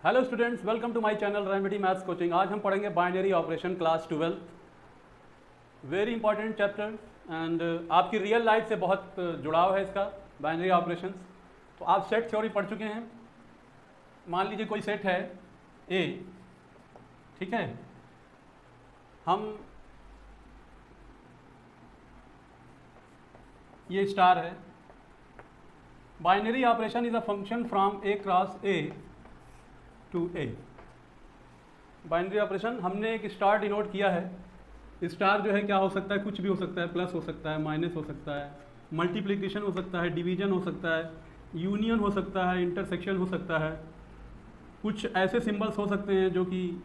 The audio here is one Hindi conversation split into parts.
Hello students, welcome to my channel remedy maths coaching. आज हम पढ़ेंगे binary operation class 12। Very important chapter and आपकी रियल लाइफ से बहुत जुड़ाव है इसका, बाइनरी ऑपरेशंस। तो आप सेट थ्योरी पढ़ चुके हैं। मान लीजिए कोई सेट है ए, ठीक है। हम ये स्टार है। Binary operation is a function from A cross A to A. Binary operation हमने एक स्टार डिनोट किया है। स्टार जो है क्या हो सकता है, कुछ भी हो सकता है, प्लस हो सकता है, माइनस हो सकता है, मल्टीप्लिकेशन हो सकता है, डिवीजन हो सकता है, यूनियन हो सकता है, इंटरसेक्शन हो सकता है। कुछ ऐसे सिंबल्स हो सकते हैं जो कि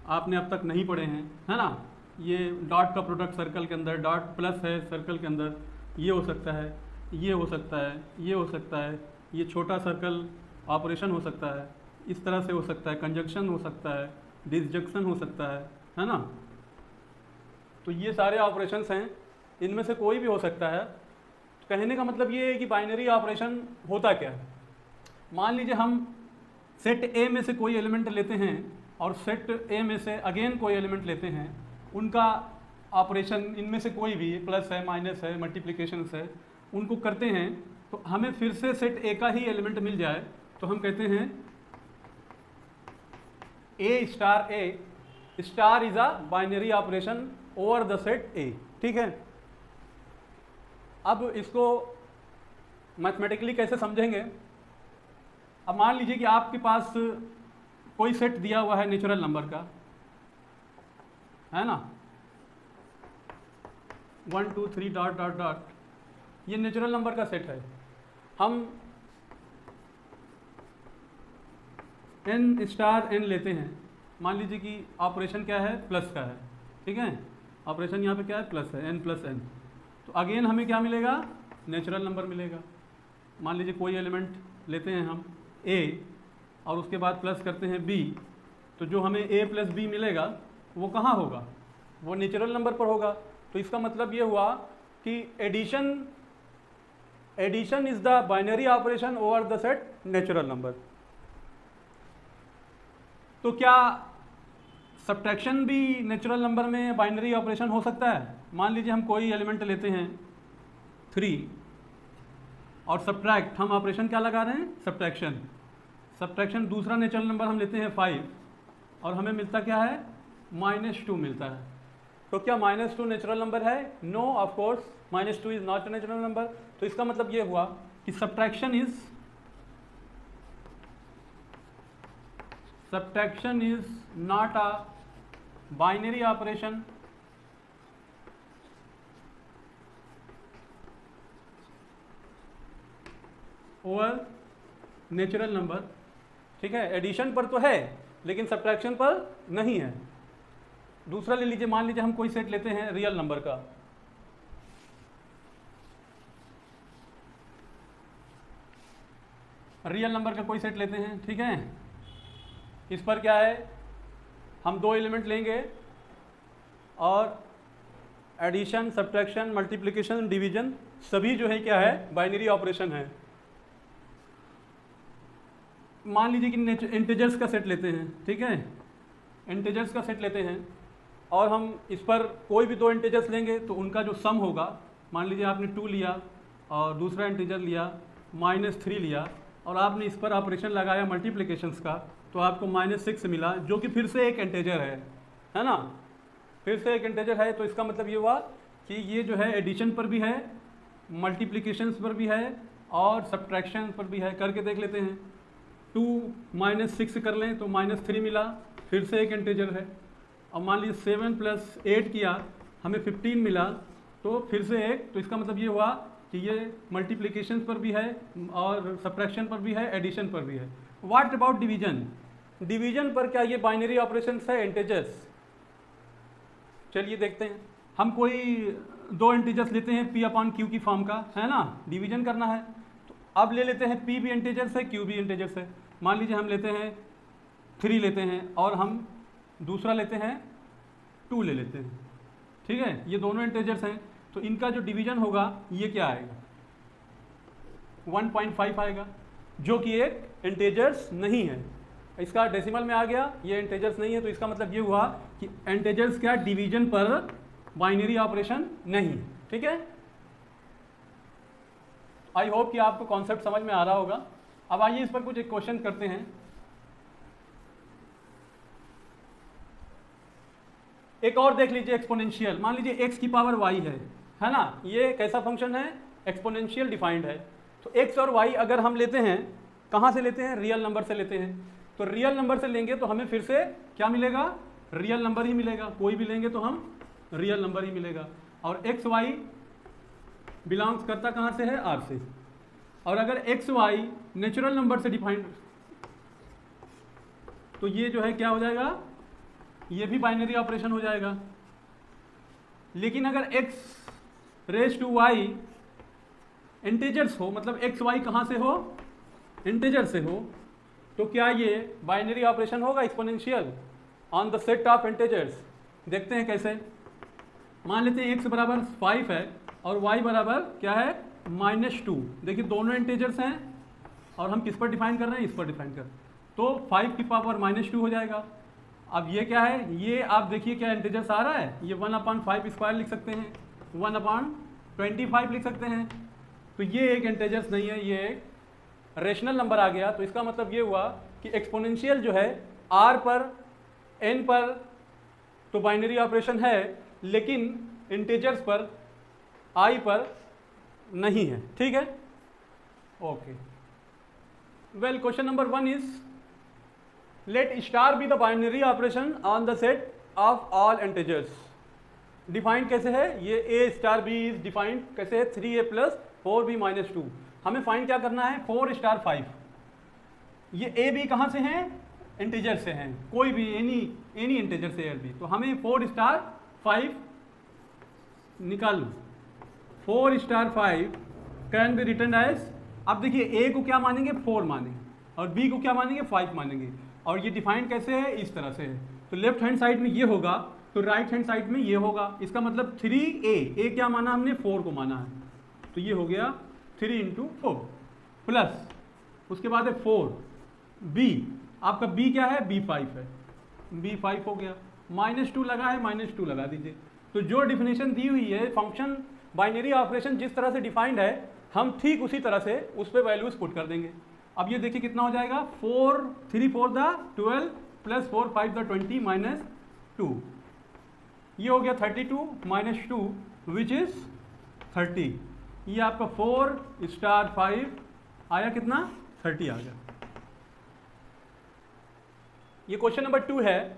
आपने अब तक नहीं पढ़े हैं, है ना। ये डॉट का प्रोडक्ट सर्कल के अंदर, डॉट प्लस है सर्कल के अंदर, ये हो सकता है, ये हो सकता है, ये हो सकता है, ये छोटा सर्कल ऑपरेशन हो सकता है, इस तरह से हो सकता है, कंजक्शन हो सकता है, डिसजंक्शन हो सकता है ना। तो ये सारे ऑपरेशंस हैं, इनमें से कोई भी हो सकता है। तो कहने का मतलब ये है कि बाइनरी ऑपरेशन होता क्या है। मान लीजिए हम सेट ए में से कोई एलिमेंट लेते हैं और सेट ए में से अगेन कोई एलिमेंट लेते हैं, उनका ऑपरेशन इनमें से कोई भी प्लस है, माइनस है, मल्टीप्लिकेशन है, उनको करते हैं तो हमें फिर से सेट ए का ही एलिमेंट मिल जाए तो हम कहते हैं A star is a binary operation over the set A. ठीक है। अब इसको मैथमेटिकली कैसे समझेंगे। अब मान लीजिए कि आपके पास कोई सेट दिया हुआ है नेचुरल नंबर का, है ना, 1 2 3 डॉट डॉट डॉट, ये नेचुरल नंबर का सेट है। हम n स्टार n लेते हैं। मान लीजिए कि ऑपरेशन क्या है, प्लस का है, ठीक है। ऑपरेशन यहाँ पे क्या है, प्लस है, n प्लस n। तो अगेन हमें क्या मिलेगा, नेचुरल नंबर मिलेगा। मान लीजिए कोई एलिमेंट लेते हैं हम a और उसके बाद प्लस करते हैं b, तो जो हमें a प्लस b मिलेगा वो कहाँ होगा, वो नेचुरल नंबर पर होगा। तो इसका मतलब ये हुआ कि addition is the binary operation over the set natural number. तो क्या सब्ट्रैक्शन भी नेचुरल नंबर में बाइनरी ऑपरेशन हो सकता है। मान लीजिए हम कोई एलिमेंट लेते हैं 3 और सब्ट्रैक्ट, हम ऑपरेशन क्या लगा रहे हैं, सब्ट्रैक्शन। दूसरा नेचुरल नंबर हम लेते हैं 5 और हमें मिलता क्या है, -2 मिलता है। तो क्या -2 नेचुरल नंबर है, no of course -2 is not a natural number. तो इसका मतलब ये हुआ कि subtraction is not a binary operation over natural number. ठीक है। एडिशन पर तो है लेकिन सब्ट्रैक्शन पर नहीं है। दूसरा ले लीजिए, मान लीजिए हम कोई सेट लेते हैं रियल नंबर का, रियल नंबर का कोई सेट लेते हैं, ठीक है। इस पर क्या है, हम 2 एलिमेंट लेंगे और एडिशन, सब्ट्रैक्शन, मल्टीप्लिकेशन, डिवीजन सभी जो है क्या है, बाइनरी ऑपरेशन है। मान लीजिए कि इंटीजर्स का सेट लेते हैं, ठीक है। इंटीजर्स का सेट लेते हैं और हम इस पर कोई भी 2 इंटीजर्स लेंगे तो उनका जो सम होगा, मान लीजिए आपने 2 लिया और दूसरा इंटीजर लिया -3 लिया और आपने इस पर ऑपरेशन लगाया मल्टीप्लिकेशंस का, तो आपको -6 मिला, जो कि फिर से एक इंटीजर है ना, फिर से एक इंटीजर है। तो इसका मतलब ये हुआ कि ये जो है एडिशन पर भी है, मल्टीप्लिकेशंस पर भी है और सब्ट्रैक्शन पर भी है। करके देख लेते हैं, 2 -6 कर लें तो -3 मिला, फिर से एक इंटीजर है। और मान लीजिए 7 + 8 किया, हमें 15 मिला, तो फिर से एक। तो इसका मतलब ये हुआ कि ये मल्टीप्लिकेशन पर भी है और सब्ट्रैक्शन पर भी है, एडिशन पर भी है। व्हाट अबाउट डिवीजन, डिवीजन पर क्या ये बाइनरी ऑपरेशन है, इंटीजर्स। चलिए देखते हैं। हम कोई 2 इंटीजर्स लेते हैं p/q की फॉर्म का, है ना, डिवीजन करना है। तो अब ले लेते हैं p भी इंटीजर्स है, q भी इंटीजर्स है। मान लीजिए हम लेते हैं 3 लेते हैं और हम दूसरा लेते हैं 2 ले लेते हैं, ठीक है। ये दोनों इंटीजर्स हैं, तो इनका जो डिवीजन होगा ये क्या आएगा, 1.5 आएगा, जो कि एक इंटेजर्स नहीं है। इसका डेसिमल में आ गया, ये इंटेजर्स नहीं है, तो इसका मतलब ये हुआ कि इंटेजर्स क्या डिवीजन पर बाइनरी ऑपरेशन नहीं है। ठीक है, आई होप कि आपको कॉन्सेप्ट समझ में आ रहा होगा। अब आइए इस पर कुछ एक क्वेश्चन करते हैं। एक और देख लीजिए एक्सपोनेंशियल। मान लीजिए x की पावर y है ना, ये कैसा फंक्शन है, एक्सपोनेंशियल डिफाइंड है। तो x और y अगर हम लेते हैं, कहाँ से लेते हैं, रियल नंबर से लेते हैं। तो रियल नंबर से लेंगे तो हमें फिर से क्या मिलेगा, रियल नंबर ही मिलेगा। कोई भी लेंगे तो हम रियल नंबर ही मिलेगा। और एक्स वाई बिलोंग्स करता कहाँ से है, आर से। और अगर एक्स वाई नेचुरल नंबर से डिफाइंड, तो ये जो है क्या हो जाएगा, ये भी बाइनरी ऑपरेशन हो जाएगा। लेकिन अगर x raise to y integers हो, मतलब एक्स वाई कहाँ से हो, इंटीजर से हो, तो क्या ये बाइनरी ऑपरेशन होगा exponential on the set of integers. देखते हैं कैसे। मान लेते हैं x बराबर 5 है और y बराबर क्या है, -2। देखिए दोनों इंटीजर्स हैं और हम किस पर डिफाइन कर रहे हैं, इस पर डिफाइन कर रहे हैं। तो 5 की पावर -2 हो जाएगा। अब ये क्या है, ये आप देखिए क्या इंटीजर्स आ रहा है, ये 1/5 स्क्वायर लिख सकते हैं, 1/25 लिख सकते हैं। तो ये एक इंटीजर्स नहीं है, ये एक रेशनल नंबर आ गया। तो इसका मतलब ये हुआ कि एक्सपोनेंशियल जो है r पर n पर तो बाइनरी ऑपरेशन है, लेकिन इंटीजर्स पर i पर नहीं है। ठीक है, okay. Well, question number 1 is let star be the binary operation on the set of all integers. Defined कैसे है ये, a star b is defined कैसे है, 3a + 4b - 2। हमें फाइंड क्या करना है, 4 स्टार 5। ये a b कहाँ से हैं, इंटीजर से हैं, कोई भी एनी इंटीजर से a b। तो हमें 4 स्टार 5 निकाल, 4 star 5 can be written as. अब देखिए a को क्या मानेंगे, 4 मानेंगे, और b को क्या मानेंगे, 5 मानेंगे। और ये डिफाइंड कैसे है, इस तरह से है। तो लेफ्ट हैंड साइड में ये होगा, तो राइट हैंड साइड में ये होगा। इसका मतलब 3a क्या माना हमने, 4 को माना है। तो ये हो गया 3 × 4 प्लस उसके बाद है 4b, आपका b क्या है, b5 है, b5 हो गया। -2 लगा है, -2 लगा दीजिए। तो जो डिफिनेशन दी हुई है, फंक्शन बाइनरी ऑपरेशन जिस तरह से डिफाइंड है, हम ठीक उसी तरह से उस पर वैल्यूज पुट कर देंगे। अब ये देखिए कितना हो जाएगा, 3 4 12 + 4 5 20 -2, ये हो गया 32 - 2 विच इज 30। ये आपका 4 स्टार 5 आया कितना, 30 आ गया। ये क्वेश्चन नंबर 2 है।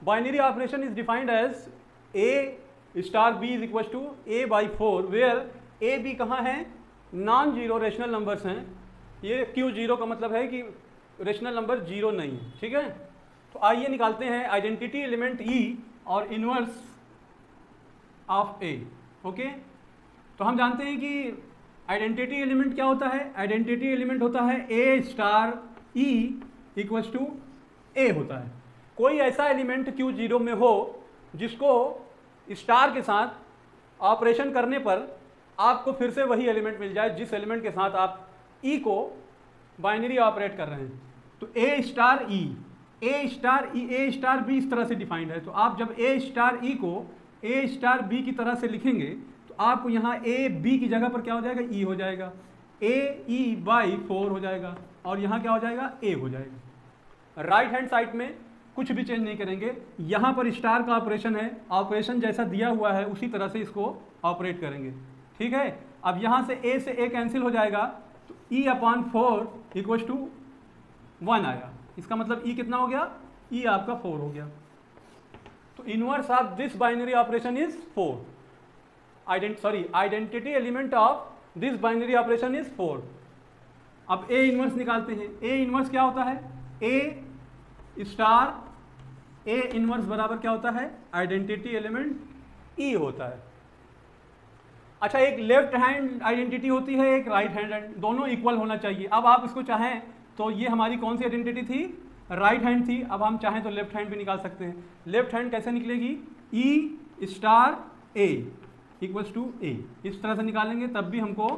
Binary operation is defined as a star b is equal to a/4 where a b कहाँ है, नॉन जीरो रेशनल नंबर्स हैं। ये Q0 का मतलब है कि रेशनल नंबर जीरो नहीं है। ठीक है, तो आइए निकालते हैं आइडेंटिटी एलिमेंट E और इनवर्स ऑफ A। ओके, तो हम जानते हैं कि आइडेंटिटी एलिमेंट क्या होता है, आइडेंटिटी एलिमेंट होता है A star E equals to A होता है। कोई ऐसा एलिमेंट Q0 में हो जिसको स्टार के साथ ऑपरेशन करने पर आपको फिर से वही एलिमेंट मिल जाए जिस एलिमेंट के साथ आप E को बाइनरी ऑपरेट कर रहे हैं। तो A star E, A star B इस तरह से डिफाइंड है। तो आप जब A स्टार E को A स्टार B की तरह से लिखेंगे तो आपको यहाँ A B की जगह पर क्या हो जाएगा, E हो जाएगा, AE/4 हो जाएगा, और यहाँ क्या हो जाएगा, A हो जाएगा। राइट हैंड साइड में कुछ भी चेंज नहीं करेंगे, यहाँ पर स्टार का ऑपरेशन है, ऑपरेशन जैसा दिया हुआ है उसी तरह से इसको ऑपरेट करेंगे। ठीक है, अब यहाँ से A से A कैंसिल हो जाएगा, तो E/4 इक्वल टू 1 आया। इसका मतलब E कितना हो गया, E आपका 4 हो गया। तो inverse of this binary operation is 4। Identity element of this binary operation is 4। अब A इनवर्स निकालते हैं। A इनवर्स क्या होता है, A स्टार A इनवर्स बराबर क्या होता है, आइडेंटिटी एलिमेंट E होता है। अच्छा, एक लेफ्ट हैंड आइडेंटिटी होती है, एक राइट हैंड, दोनों इक्वल होना चाहिए। अब आप इसको चाहें तो ये हमारी कौन सी आइडेंटिटी थी, राइट हैंड थी। अब हम चाहें तो लेफ्ट हैंड भी निकाल सकते हैं। लेफ्ट हैंड कैसे निकलेगी, E star A equals to A, इस तरह से निकालेंगे तब भी हमको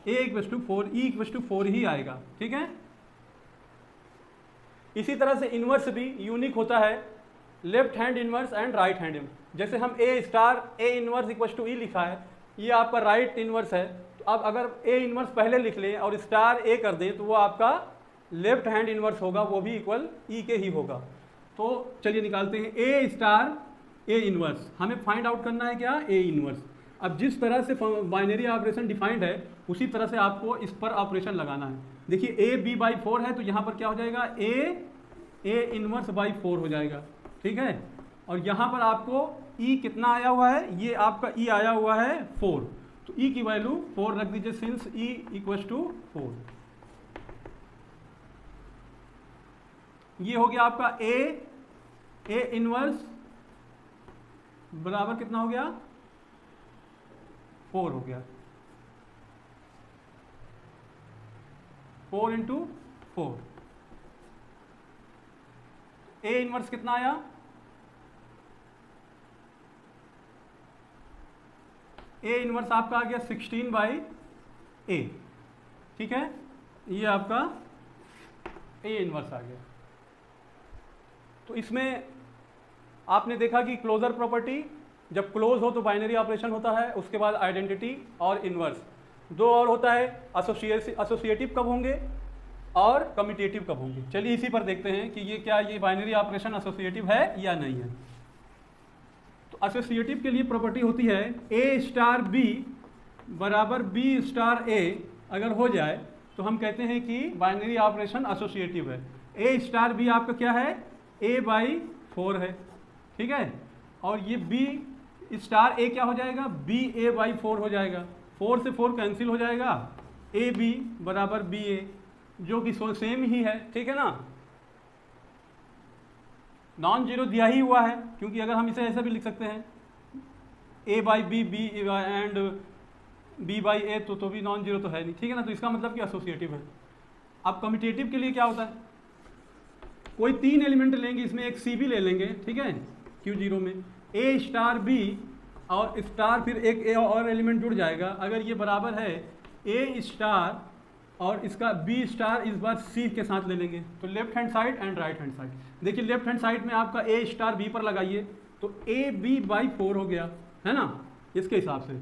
A equals to 4, E equals to 4 ही आएगा। ठीक है, इसी तरह से इन्वर्स भी यूनिक होता है, left hand inverse and right hand inverse. जैसे हम A star A inverse equal to E लिखा है, ये आपका राइट इन्वर्स है। तो अब अगर ए इन्वर्स पहले लिख लें और स्टार ए कर दें तो वो आपका लेफ्ट हैंड इन्वर्स होगा, वो भी इक्वल ई के ही होगा। तो चलिए निकालते हैं ए स्टार ए इन्वर्स। हमें फाइंड आउट करना है क्या, ए इन्वर्स। अब जिस तरह से बाइनरी ऑपरेशन डिफाइंड है उसी तरह से आपको इस पर ऑपरेशन लगाना है। देखिए ए बी बाई 4 है तो यहाँ पर क्या हो जाएगा, ए इन्वर्स बाई 4 हो जाएगा, ठीक है। और यहाँ पर आपको ई कितना आया हुआ है, ये आपका ई आया हुआ है 4, तो ई की वैल्यू 4 रख दीजिए सिंस ई इक्वल टू 4। ये हो गया आपका ए इनवर्स बराबर कितना हो गया, 4 हो गया, 4 इंटू 4। ए इनवर्स कितना आया, ए इनवर्स आपका आ गया 16 बाई ए, ठीक है। ये आपका ए इनवर्स आ गया। तो इसमें आपने देखा कि क्लोजर प्रॉपर्टी जब क्लोज हो तो बाइनरी ऑपरेशन होता है, उसके बाद आइडेंटिटी और इनवर्स। दो और होता है, एसोसिएटिव कब होंगे और कम्यूटेटिव कब होंगे। चलिए इसी पर देखते हैं कि ये क्या, ये बाइनरी ऑपरेशन एसोसिएटिव है या नहीं है। तो एसोसिएटिव के लिए प्रॉपर्टी होती है ए स्टार बी बराबर बी स्टार ए अगर हो जाए तो हम कहते हैं कि बाइनरी ऑपरेशन एसोसिएटिव है। ए स्टार बी आपका क्या है, ए बाई 4 है, ठीक है। और ये बी स्टार ए क्या हो जाएगा, बी ए बाई 4 हो जाएगा। 4 से 4 कैंसिल हो जाएगा, ए बी बराबर बी ए, जो कि सेम ही है, ठीक है ना। नॉन जीरो दिया ही हुआ है, क्योंकि अगर हम इसे ऐसा भी लिख सकते हैं A by B B and B by A, तो भी नॉन जीरो तो है नहीं, ठीक है ना। तो इसका मतलब कि एसोसिएटिव है। अब कम्यूटेटिव के लिए क्या होता है, कोई 3 एलिमेंट लेंगे, इसमें एक सी भी ले लेंगे, ठीक है, Q0 में ए स्टार बी और स्टार फिर एक ए और एलिमेंट जुड़ जाएगा। अगर ये बराबर है ए स्टार और इसका बी स्टार इस बार सी के साथ ले लेंगे, तो left hand side and right hand side. देखिए लेफ्ट हैंड साइड में आपका ए स्टार बी पर लगाइए तो ए बी बाई 4 हो गया, है ना, इसके हिसाब से।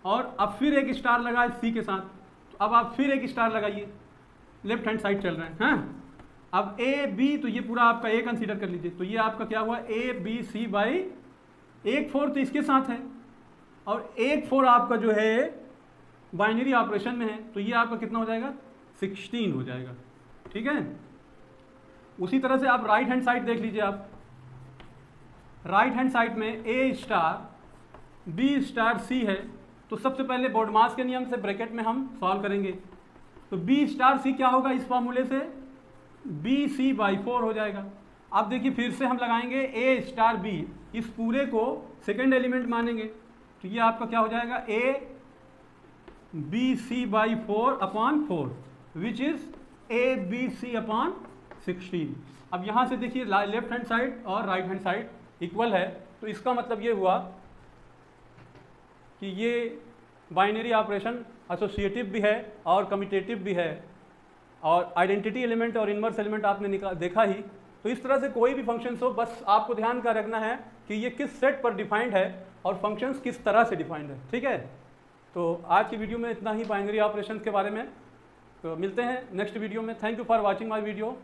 और अब फिर एक स्टार लगाए सी के साथ, तो अब आप फिर एक स्टार लगाइए, लेफ्ट हैंड साइड चल रहे हैं, हाँ। अब ए बी, तो ये पूरा आपका ए कंसीडर कर लीजिए, तो ये आपका क्या हुआ, ए बी सी बाई 1/4 तो इसके साथ है, और 1/4 आपका जो है बाइनरी ऑपरेशन में है, तो ये आपका कितना हो जाएगा, 16 हो जाएगा, ठीक है। उसी तरह से आप राइट हैंड साइड देख लीजिए। आप राइट हैंड साइड में ए स्टार बी स्टार सी है, तो सबसे पहले बोर्डमास के नियम से ब्रैकेट में हम सॉल्व करेंगे। तो बी स्टार सी क्या होगा, इस फॉर्मूले से बी सी बाई 4 हो जाएगा। अब देखिए फिर से हम लगाएंगे ए स्टार बी, इस पूरे को सेकेंड एलिमेंट मानेंगे, तो ये आपका क्या हो जाएगा, A B C by 4 upon 4 which is A B C upon 16। अब यहाँ से देखिए लेफ्ट हैंड साइड और राइट हैंड साइड इक्वल है, तो इसका मतलब ये हुआ कि ये बाइनरी ऑपरेशन एसोसिएटिव भी है और कम्यूटेटिव भी है, और आइडेंटिटी एलिमेंट और इनवर्स एलिमेंट आपने देखा ही। तो इस तरह से कोई भी फंक्शंस हो, बस आपको ध्यान का रखना है कि ये किस सेट पर डिफाइंड है और फंक्शंस किस तरह से डिफाइंड है, ठीक है। तो आज की वीडियो में इतना ही बाइनरी ऑपरेशंस के बारे में। तो मिलते हैं नेक्स्ट वीडियो में। Thank you for watching my video.